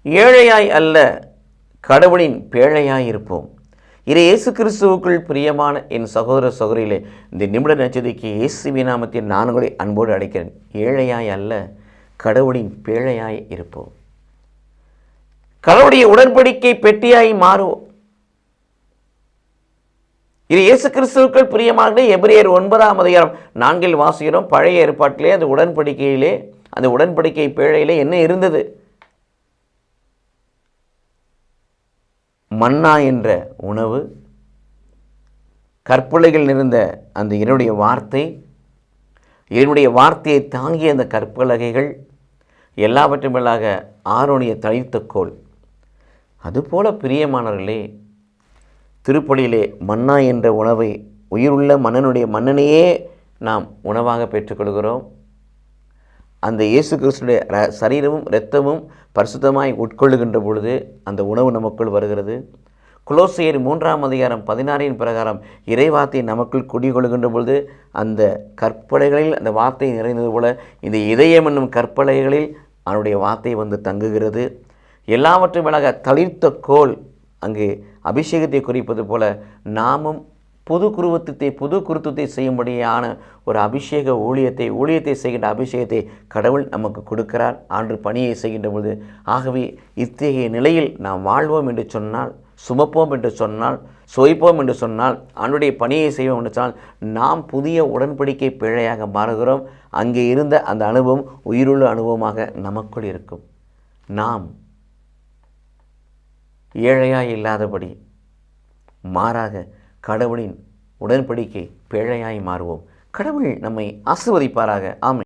ஏழையாய் அல்ல, கடவுளின் பேழையாய் இருப்போம். இயேசு கிறிஸ்துவுக்குள் பிரியமான என் சகோதர சகோதரிகளே, இந்த நிமிட நட்சத்திரக்கு இயேசுவின் நாமத்தில் நான் உங்களை அன்போடு அழைக்கிறேன். ஏழையாய் அல்ல, கடவுளின் பேழையாய் இருப்போம். கடவுளுடைய உடன்படிக்கை பெட்டியாய் மாறுவோம். இது இயேசு கிறிஸ்துவுக்குள் பிரியமான எபிரேயர் 9:4 வாசிக்கிறோம். பழைய ஏற்பாட்டிலே அந்த உடன்படிக்கையிலே, அந்த உடன்படிக்கை பேழையிலே என்ன இருந்தது? மன்னா என்ற உணவு, கற்பலகைகள் நிறைந்த அந்த என்னுடைய வார்த்தை, என்னுடைய வார்த்தையை தாங்கிய அந்த கற்பலகைகள், எல்லாவற்றும் மேலாக ஆரோனிய தளிர்த்தக்கோல். அதுபோல பிரியமானவர்களே, திருப்பலியிலே மன்னா என்ற உணவை, உயிருள்ள மன்னனையே நாம் உணவாக பெற்றுக்கொள்கிறோம். அந்த இயேசு கிறிஸ்துடைய சரீரமும் இரத்தமும் பரிசுத்தமாய் உட்கொள்ளுகின்ற பொழுது அந்த உணவு நமக்குள் வருகிறது. கொலோசியர் 3:16 பிரகாரம் இறைவார்த்தை நமக்குள் குடிகொள்கின்ற பொழுது அந்த கற்பலைகளில் அந்த வார்த்தை நிறைந்தது போல இந்த இதயம் என்னும் கற்பலைகளில் அவனுடைய வார்த்தை வந்து தங்குகிறது. எல்லாவற்றும் மேலாக தளிர்த்த கோல் அங்கு அபிஷேகத்தை குறிப்பது போல நாமும் புது குருத்துவத்தை செய்யும்படியான ஒரு அபிஷேக ஊழியத்தை செய்கின்ற அபிஷேகத்தை கடவுள் நமக்கு கொடுக்கிறார், ஆண்டு பணியை செய்கின்ற பொழுது. ஆகவே இத்தகைய நிலையில் நாம் வாழ்வோம் என்று சொன்னால், சுமப்போம் என்று சொன்னால், சுவைப்போம் என்று சொன்னால், ஆண்டுடைய பணியை செய்வோம் என்று சொன்னால், நாம் புதிய உடன்படிக்கை பிழையாக மாறுகிறோம். அங்கே இருந்த அந்த அனுபவம் உயிருள்ள அனுபவமாக நமக்குள் இருக்கும். நாம் ஏழையாய் இல்லாதபடி மாறாக கடவுளின் உடன்படிக்கை பேழையாய் மாறுவோம். கடவுள் நம்மை ஆசீர்வதிப்பாராக. ஆமென்.